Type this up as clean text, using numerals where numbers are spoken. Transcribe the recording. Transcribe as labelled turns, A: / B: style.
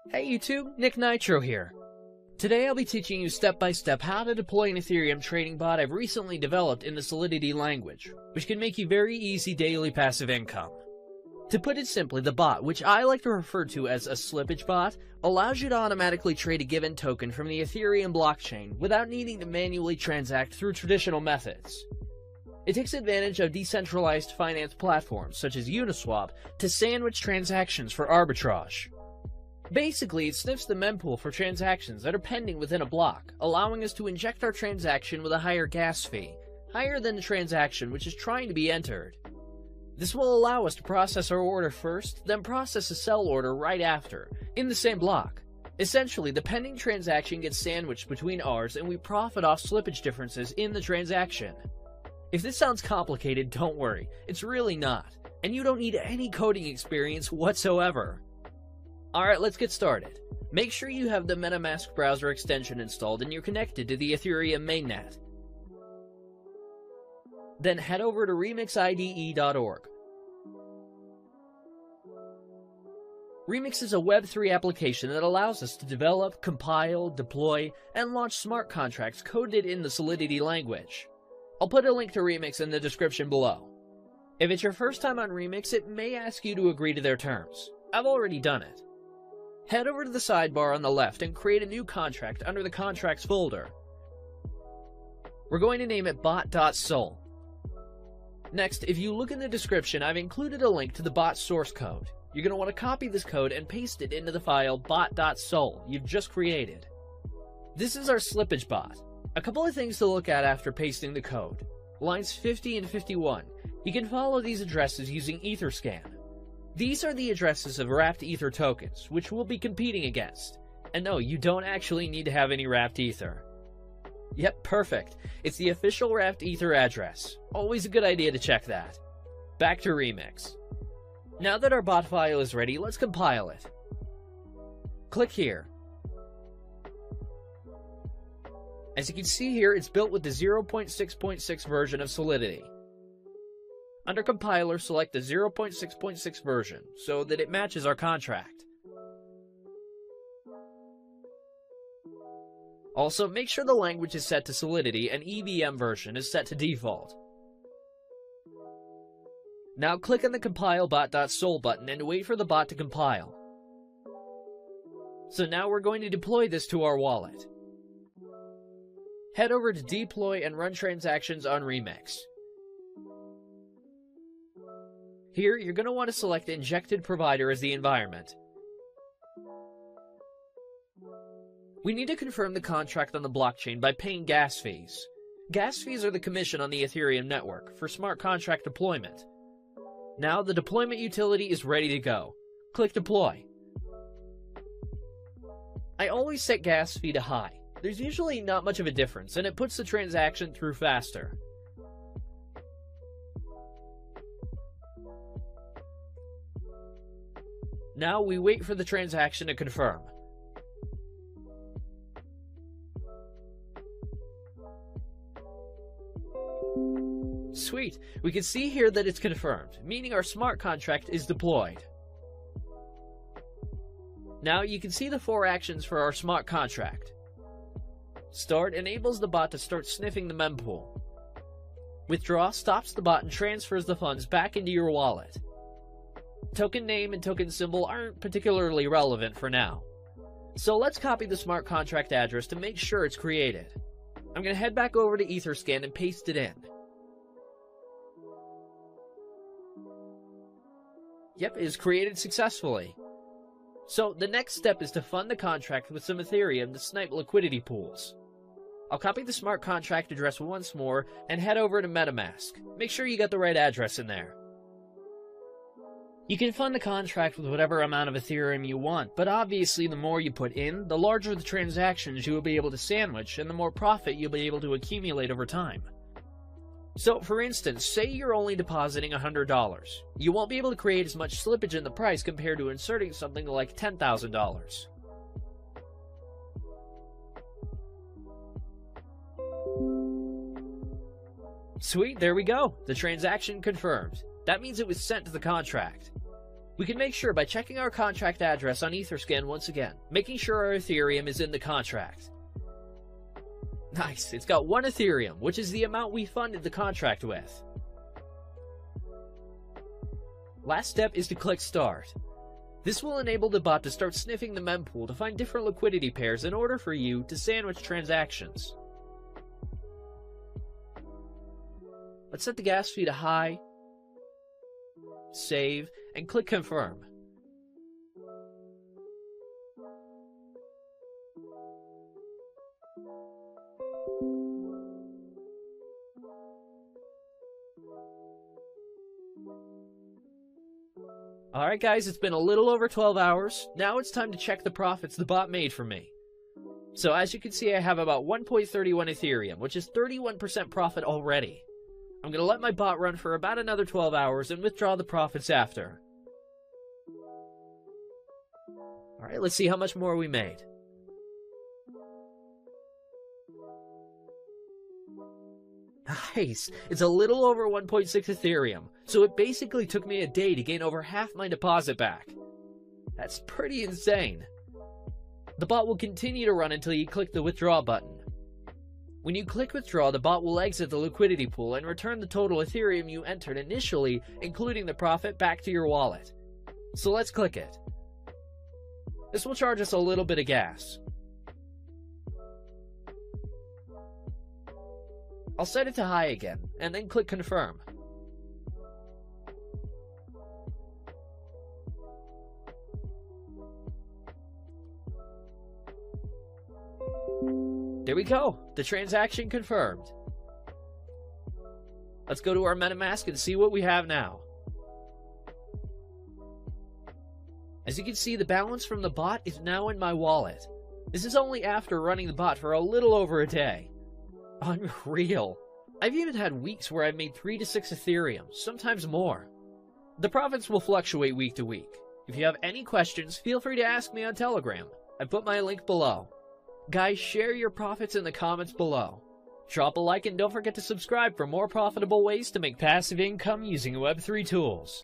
A: Hey YouTube, Nick Nitro here. Today I'll be teaching you step by step how to deploy an Ethereum trading bot I've recently developed in the Solidity language, which can make you very easy daily passive income. To put it simply, the bot, which I like to refer to as a slippage bot, allows you to automatically trade a given token from the Ethereum blockchain without needing to manually transact through traditional methods. It takes advantage of decentralized finance platforms such as Uniswap to sandwich transactions for arbitrage. Basically, it sniffs the mempool for transactions that are pending within a block, allowing us to inject our transaction with a higher gas fee, higher than the transaction which is trying to be entered. This will allow us to process our order first, then process a sell order right after, in the same block. Essentially, the pending transaction gets sandwiched between ours and we profit off slippage differences in the transaction. If this sounds complicated, don't worry, it's really not, and you don't need any coding experience whatsoever. Alright, let's get started. Make sure you have the MetaMask browser extension installed and you're connected to the Ethereum mainnet. Then head over to remixide.org. Remix is a Web3 application that allows us to develop, compile, deploy, and launch smart contracts coded in the Solidity language. I'll put a link to Remix in the description below. If it's your first time on Remix, it may ask you to agree to their terms. I've already done it. Head over to the sidebar on the left and create a new contract under the Contracts folder. We're going to name it bot.sol. Next, if you look in the description, I've included a link to the bot source code. You're going to want to copy this code and paste it into the file bot.sol you've just created. This is our slippage bot. A couple of things to look at after pasting the code. Lines 50 and 51. You can follow these addresses using Etherscan. These are the addresses of wrapped Ether tokens, which we'll be competing against. And no, you don't actually need to have any wrapped Ether. Yep, perfect. It's the official wrapped Ether address. Always a good idea to check that. Back to Remix. Now that our bot file is ready, let's compile it. Click here. As you can see here, it's built with the 0.6.6 version of Solidity. Under Compiler, select the 0.6.6 version, so that it matches our contract. Also, make sure the language is set to Solidity and EVM version is set to default. Now click on the Compile bot.sol button and wait for the bot to compile. So now we're going to deploy this to our wallet. Head over to Deploy and run transactions on Remix. Here, you're going to want to select Injected Provider as the environment. We need to confirm the contract on the blockchain by paying gas fees. Gas fees are the commission on the Ethereum network for smart contract deployment. Now, the deployment utility is ready to go. Click Deploy. I always set gas fee to high. There's usually not much of a difference, and it puts the transaction through faster. Now we wait for the transaction to confirm. Sweet, we can see here that it's confirmed, meaning our smart contract is deployed. Now you can see the 4 actions for our smart contract. Start enables the bot to start sniffing the mempool. Withdraw stops the bot and transfers the funds back into your wallet. Token name and token symbol aren't particularly relevant for now. So let's copy the smart contract address to make sure it's created. I'm going to head back over to Etherscan and paste it in. Yep, it is created successfully. So the next step is to fund the contract with some Ethereum to snipe liquidity pools. I'll copy the smart contract address once more and head over to MetaMask. Make sure you got the right address in there. You can fund the contract with whatever amount of Ethereum you want, but obviously the more you put in, the larger the transactions you will be able to sandwich and the more profit you'll be able to accumulate over time. So, for instance, say you're only depositing $100. You won't be able to create as much slippage in the price compared to inserting something like $10,000. Sweet, there we go. The transaction confirmed. That means it was sent to the contract. We can make sure by checking our contract address on Etherscan once again, making sure our Ethereum is in the contract. Nice, it's got 1 Ethereum, which is the amount we funded the contract with. Last step is to click Start. This will enable the bot to start sniffing the mempool to find different liquidity pairs in order for you to sandwich transactions. Let's set the gas fee to high, save, and click Confirm. Alright guys, it's been a little over 12 hours. Now it's time to check the profits the bot made for me. So as you can see, I have about 1.31 Ethereum, which is 31% profit already. I'm going to let my bot run for about another 12 hours and withdraw the profits after. Alright, let's see how much more we made. Nice! It's a little over 1.6 Ethereum, so it basically took me a day to gain over half my deposit back. That's pretty insane. The bot will continue to run until you click the withdraw button. When you click withdraw, the bot will exit the liquidity pool and return the total Ethereum you entered initially, including the profit, back to your wallet. So let's click it. This will charge us a little bit of gas. I'll set it to high again, and then click Confirm. There we go, the transaction confirmed. Let's go to our MetaMask and see what we have now. As you can see, the balance from the bot is now in my wallet. This is only after running the bot for a little over a day. Unreal. I've even had weeks where I've made 3 to 6 Ethereum, sometimes more. The profits will fluctuate week to week. If you have any questions, feel free to ask me on Telegram. I put my link below. Guys, share your profits in the comments below. Drop a like and don't forget to subscribe for more profitable ways to make passive income using Web3 tools.